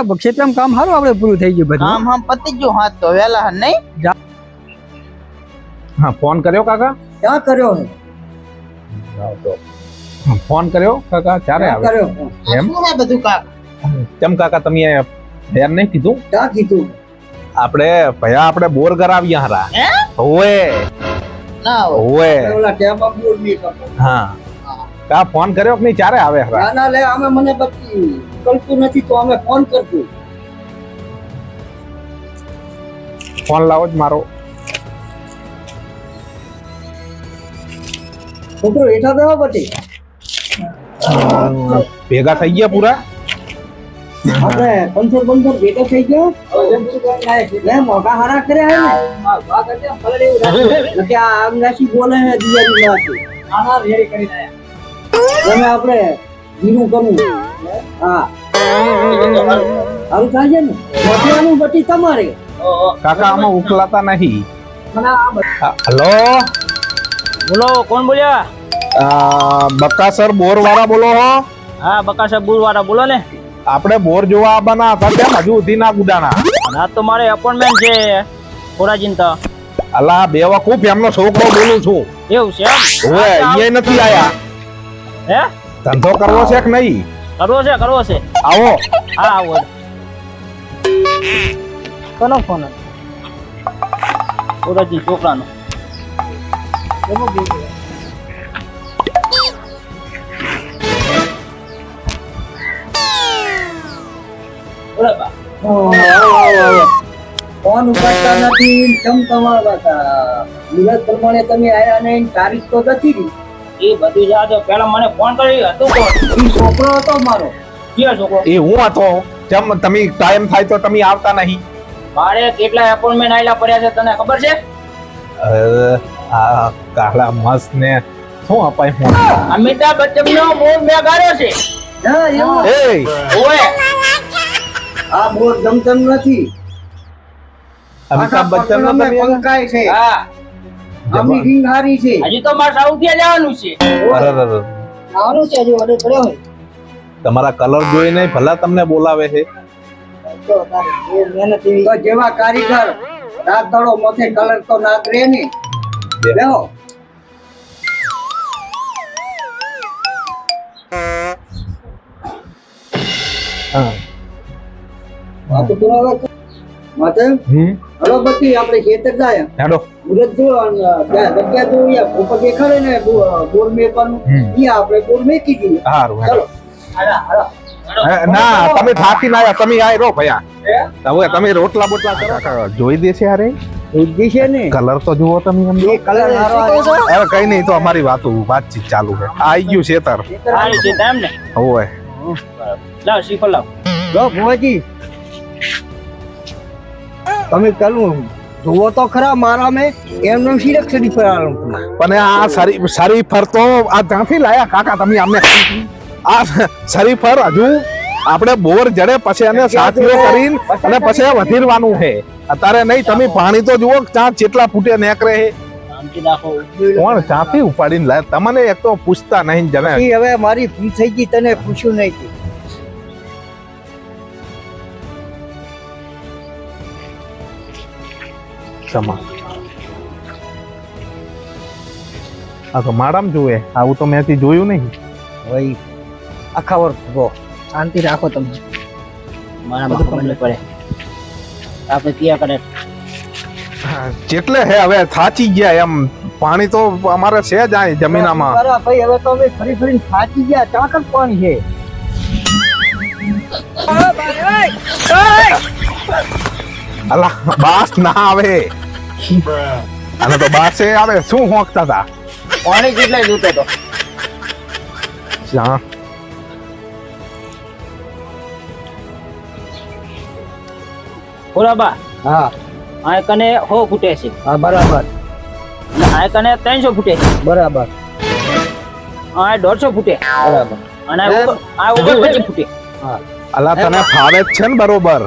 તો ક્ષેત્રમાં કામ સારું આપણે પૂરું થઈ ગયું બધું. કામ પતી ગયું હાથ તો વેલા નહીં. હા ફોન કર્યો કાકા? ક્યાં કર્યો હે? ફોન કર્યો કાકા ક્યારે આવે? કર્યો એમ શું હે બધું કાક? કેમ કાકા તમે ધ્યાન નહીં કીધું? ક્યાં કીધું? આપણે ભયા આપણે બોર કરાવ્યા હારા. હે ઓએ ના ઓએ ઓલા ટેબા બોર ની કરતો. હા કા ફોન કર્યો કે નહીં ક્યારે આવે હારા? ના લે અમે મને બધી કલતું નથી તો અમે ફોન કરતું. ફોન લાવો જ મારો. છોકરો હેઠા બેહો બટી. ભેગા થઈ ગયા પૂરા? આપણે 500 ભેગા થઈ ગયો. લે મોગા હારા કર્યા હે ને. વાહ કરજે ફળ એવું રાખો. કે આ અંગાસી બોલે હે દિયારી નાખી. આના રેડી કરી નાયા. તમે આપણે જીરું કરવું. હા હાલ થાય ને મોઢાનું બટી તમારે. કાકા આમાં ઉકલાતા નહીં. હલો બોલો કોણ બોલ્યા? બકાસર બોર વાળા બોલો હો? હા બકાસર બોર વાળા બોલો ને. આપણે બોર જોવા આવવાના હતા કેમ હજુ સુધી ના ગુડાના? ના તો મારે અપોઇન્ટમેન્ટ છે ખોરાજીન તો. અલા બેવકૂફ એમનો છોકરો બોલું છું. એવું છે એમ? ઓએ અહીંયા નથી આયા. હે ધંધો કરવો છે કે નહીં? કરવો છે આવો. હા આવો. કોનો ફોન? ખોરાજી છોકરાનો. ફોન ઉપાડતા નથી કેમ તમારા મુહૂર્ત પ્રમાણે તમે આયા નહીં તારીખ તો નથી રહી. એ બધું યાદ પેલા મને ફોન કરી હતું કોણ? ઈ છોકરો હતો મારો. ક્યાં છોકરો? એ હું હતો. જેમ તમે ટાઈમ થાય તો તમે આવતા નહીં. મારે કેટલા એપોઇન્ટમેન્ટ આયલા પડ્યા છે તને ખબર છે? આ કાલા મસ્ત ને શું અપાય હું? અમિતાભ બચ્ચનનો મૂળ મેં ગાળ્યો છે. ના એવું એ ઓએ આ બોર જમતમ નથી. અમિતાભ બચ્ચન નો તમે તમે પંકાય છે. હા આમની રીંગ હારી છે. હજી તો મારે સાઉથિયા જવાનું છે. આવવાનું છે હજી ઓર્ડર પડ્યો હોય. તમારા કલર જોઈને ભલા તમને બોલાવે છે. તો તારી મહેનત એવી. તો જેવા કારીગર રાત દાડો મોથે કલર તો નાક રે ને. બેહો. હા વાત તો હવે માતે હલો બતી આપણે ખેતર જાય. હેડો મુરત જો જગ્યા જો યા ઉપર દેખાડે ને બોર મેકવાનું ઈ આપણે બોર મેકી દઈએ. સારું ચલો હાલા હાલા. ના તમે થાકી ના આવ્યા તમે આય રો ભયા. હવે તમે રોટલા બોટલા કરો. જોઈ દે છે યાર ઉદ્દી છે ને કલર તો જુઓ તમે એમ. એ કલર હારો આવે. હવે કઈ નહીં તો અમારી વાતચીત ચાલુ છે. આઈ ગયું છેતર. સારી છે એમ ને? ઓય લાવ શીખો લાવ. જો ભુવાજી તમે કલું જુઓ તો ખરા મારા મેં એમનો સિલેક્શન પર પણ આ શરીફર તો આ ત્યાંથી લાયા કાકા તમે અમને આ શરીફર હજુ આપણે બોર જડે પછી એને સાથીઓ કરીને અને પછી વધીરવાનું છે. અત્યારે નહીં તમે પાણી તો જુઓ ચા કેટલા ફૂટે નેકરે છે. શાંતિ રાખો. કોણ ચાથી ઉપાડીને લાય? તમને એક તો પૂછતા નહીં જને. હવે મારી ભૂલ થઈ ગઈ તને પૂછ્યું નહીં. સમા આ તો મારામ જોવે આવું તો મેં જોયું નહીં. ભાઈ આખા વર્ષ જો શાંતિ રાખો તમે. મારા માં ખબર નહીં પડે આપણે ક્યાં કરે. જેટલે હે હવે થાચી ગયા એમ. પાણી તો અમારે છે જ આ જમીનામાં. બરાબર ભાઈ હવે તો અમે ફરી ફરીને થાકી ગયા. ચાકર પાણી છે. અલા બાસ ના આવે. અને તો બાસે આવે શું હોંકતા હતા? પાણી કેટલા જોતો તો? હા બરાબર. હા આ કને 100 ફૂટે છે. હા બરાબર. આ કને 300 ફૂટે છે. બરાબર. આ 150 ફૂટે. બરાબર. અને આ ઉપર 25 ફૂટે. હા અલા તને ફાવે જ છે ને બરોબર.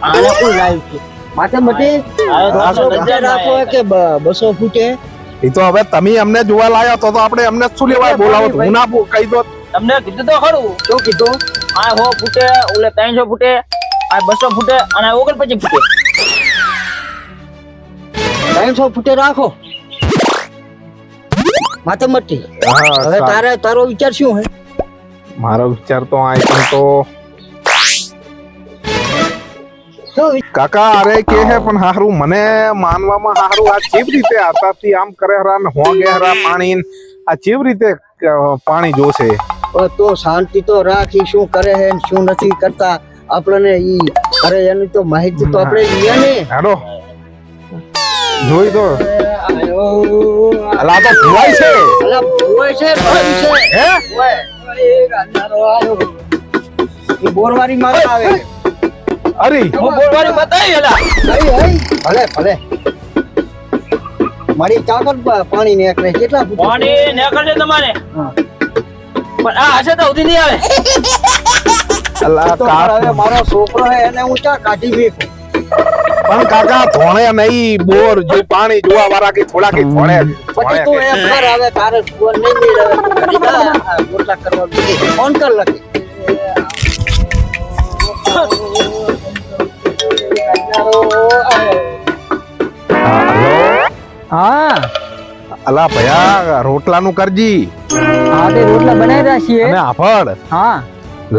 આને કોઈ લાઈવ છે માથે મટી આ 200 રાખો કે 200 ફૂટે. એ તો હવે તમે અમને જોવા લાયા તો આપણે અમને શું લેવાય બોલાવો? હું ના કહી દો. તમને કીધું તો ખરું. શું કીધું? આ 100 ફૂટે, ઓલે 300 ફૂટે, આ 200 ફૂટે અને આ 49 ફૂટે. 300 ફૂટે રાખો માથે મટી. હા, હવે તારો વિચાર શું હે? મારો વિચાર તો આ છે તો કાકા અરે કે હે પણ હારું મને માનવામાં હારું આ ચીવ રીતે આતાથી આમ કરે હરા ને હોગે હરા પાણી આ ચીવ રીતે પાણી જોશે. તો શાંતિ તો રાખી, શું કરે હે ને શું નથી કરતા આપણને ઈ અરે એની તો માહિતી તો આપણે લઈએ ને. હેડો જોઈ દો. અલા તો ભુવાઈ છે. અલા ભુવાઈ છે, ભાઈ છે. હે ઓય એક અંધારો આવ્યો. ઈ બોરવારી માં આવે. અરે હું બોલવાની બતાવી એલા. ભલે ભલે મારી ચાકર પાણી નીકળે કેટલા ફૂટ? પાણી નીકળશે તમારે. હા. પણ આ હશે તો ઉધી નહીં આવે. અલા તો હવે મારો છોકરો હે એને હું ચા કાઢી ફેંકું. પણ કાકા ધોણે નહીં બોર જો પાણી જોવા વાળા કે થોડા કે ધોણે પછી તું એમ કર હવે તારે ફોન નહીં મેળવે ગોટલા કરવા ફોન કર લખી. હા અલા ભયા રોટલાનું કરજી હા તે રોટલા બનાવી રહ્યા છીએ. અને આફળ હા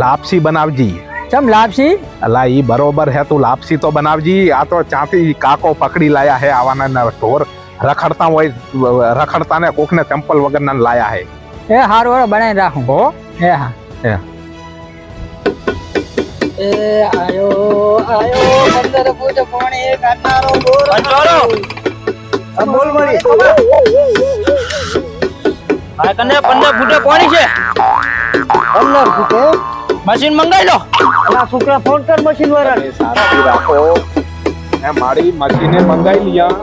લાપસી બનાવજી. ચમ લાપસી? અલા ઈ બરોબર હે તું લાપસી તો બનાવજી. આ તો ચાથી કાકો પકડી લાયા હે આવાના ઢોર રખડતા હોય રખડતા ને કોક ને ચંપલ વગર ના લાયા હે. એ હારું હારું બનાવી રાખું. હો એ હા હે એ આયો 15 ફૂટ પાણી કાઢનારો બોર. પંચોરો. બોલ મારી આ કને 15 ફૂટે પાણી છે. 15 ફૂટે મશીન મંગાવી લો. અલા છોકરા ફોન કર મશીન વાળાને. સારાથી રાખો. એ મારી મશીને મંગાઈ લીયા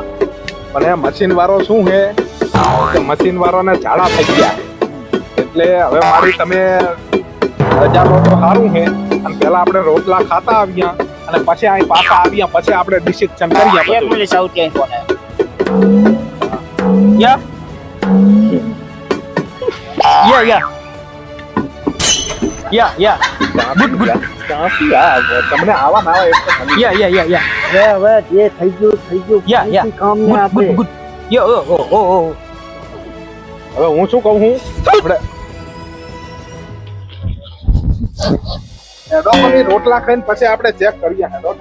પણ એ મશીન વાળો શું હે કે મશીન વાળાને ઝાડા થઈ ગયા એટલે હવે મારી તમે રજા લો તો સારું હે અને પેલા આપણે રોટલા ખાતા આવ્યા અને પછી અહીં પાછા આવ્યા પછી આપણે ડિસિઝન કરીએ. એક મિનિટ સાઉથ ક્યાંય ફોન આવ્યો. યા ત્યાંથી તમને આવા ના આવે એટલે હવે જે થઈ ગયું યા કામ ને આપણે હવે હું શું કહું હું આપણે હેડો મને રોટલા ખાઈને પછી આપણે ચેક કરીએ. હેડો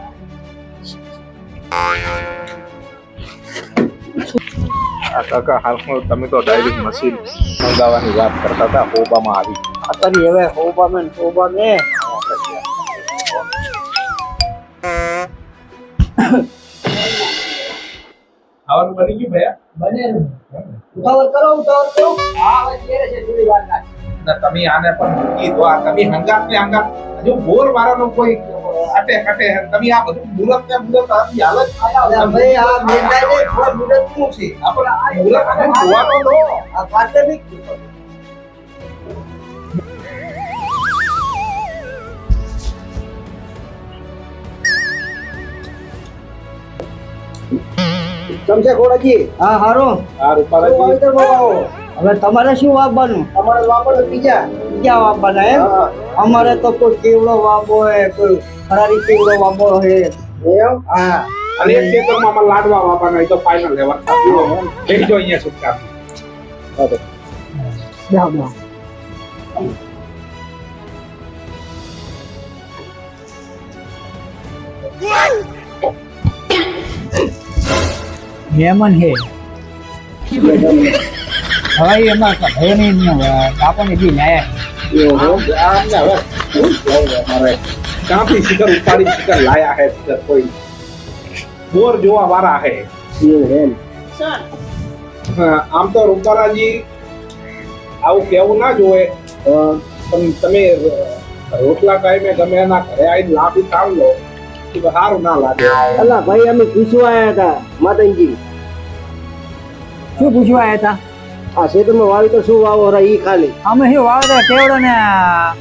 આ કાકા હાલમાં તમે તો ડાયરેક્ટ મશીન મંગાવવાની વાત કરતા હતા હોબામાં આવી. અત્યારે હવે હોબામે આવવાનું બની ગયું ભૈયા? બને ઉતાવળ કરો હા હવે ઘેરે છે થોડી વાર લાગે. ના તમે આને પણ મૂકી દો. આ તમે હંગાત ને હંગાત હજુ બોર વાળાનો કોઈ અટે કટે તમે આ બધું મુરત ને મુરત આપી હાલત ભાઈ આ મેંદાઈ ને થોડા મુદત શું છે આપણે આ મુરત હજુ જોવાનો નો. આ પાટલે બી સમજે ખોડાજી. હા હારો આ રૂપાલાજી હવે તમારે શું વાવવાનું? અમારે વાવવાનું બીજા વાવવાના એમ? અમારે તો કોઈ કેવડો વાવો હે, કોઈ ફરારી કેવડો વાવો હે. એમ? હા. અને એક ક્ષેત્રમાં અમારે લાડવા વાવવાના એ તો ફાઇનલ લેવા બેસજો અહીંયા સુટકા. મહેમાન હે હવે એમાં ભાઈની બાપાને બી લાયા ક્યાંથી શિખર ઉપાડી શિખર લાયા હે શિખર કોઈ બોર જોવા વાળા હે. આમ તો રૂપાલાજી આવું કેવું ના જોવે પણ તમે રોટલા ટાઈમે ગમે એના ઘરે આવીને લાભી ખાવ લો એ સારું ના લાગે. અલા ભાઈ અમે પૂછવા આવ્યા હતા માતાજી. શું પૂછવા આવ્યા હતા? આ ક્ષેત્રમાં વાવી તો શું વાવો રે ઈ ખાલી અમે શું વાવતા કેવડો ને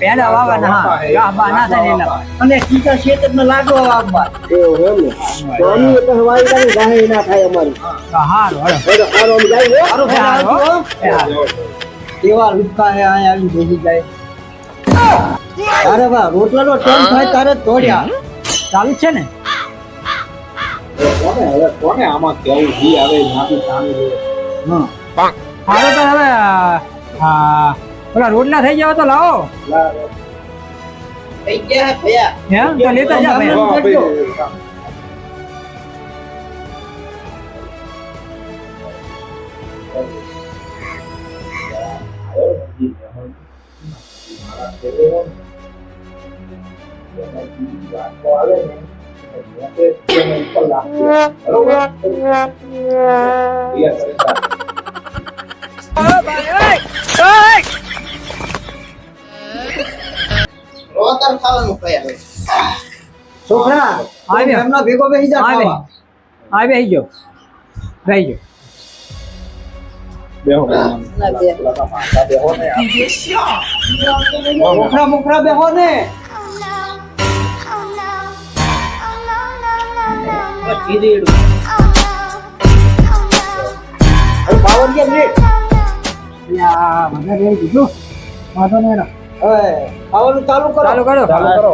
પેડા વાવવાના. હા ગાભા ના થાય એના અને ટીકા ક્ષેત્રમાં લાગવા વાવવા એવું એમ ને તો અમે તો વાવી કાઢી ગાહે ના થાય અમારી. હારું હાલો હારો અમે જાય હારું. કેવા લુકા હે આયા આવી બેસી જાય. અરે વાહ રોટલાનો ટાઈમ થાય તારે તોડ્યા ચાલુ જ છે ને કોને આમાં કેવું જી આવે નાખી સામી રે હા હાલો તો હવે ઓલા રોટલા થઈ જાવ તો લાવો થઈ ગયા ભૈયા હે તો લેતા જા ભાઈ રોતર ખાવાનું કયા છોકરા આવી. એમનો ભેગો બેસી જા આવી. ખાવા આ બેહી ગયો બેહી ગયો મોખરા મોખરા બેહો ને પાવર કેમ રે યા મને બેહી દીધું વાંધો નહીં એનો. હવે ખાવાનું ચાલુ કરો ચાલુ કરો કરો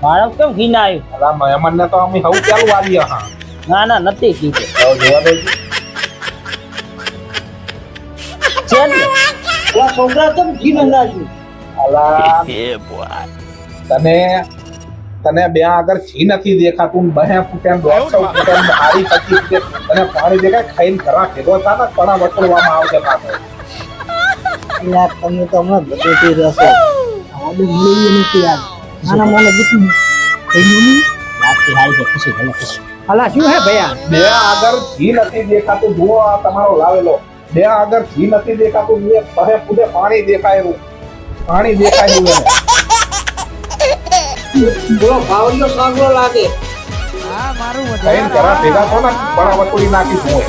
મારા કેમ ઘી ના આવ્યું અલા મહેમાન ને તો અમે હવ ચાલુ આવી હા ના ના નથી ઘી તો. જોવા દે છે ને આ છોકરા કેમ ઘી ન નાખ્યું અલા તને તને બે આગળ ઘી નથી દેખાતું ને બહે ફૂટે 150 ફૂટે હારી પચી ફૂટે તને પાણી દેખાય ખાઈને ઘરા ભેગો થા ને પણા વટોળવામાં આવશે પાછો યાર તમે તો હમણાં બધેથી રહેશો આજે મળી નથી યાર નાના મોને દીકું લાગતી હારી છે ખુશી ભલે ખુશી અલા શું હે ભૈયા બે આગળ ઘી નથી દેખાતું જુઓ આ તમારો લાવેલો બે આગળ ઘી નથી દેખાતું બે બહે ફૂટે પાણી દેખાય એવું પાણી દેખાય એવું એને બોલો ભાવનો સાંભળો લાગે હા મારું ખાઈને ઘરા ભેગા થો ને પણા વટોળી નાખી હોય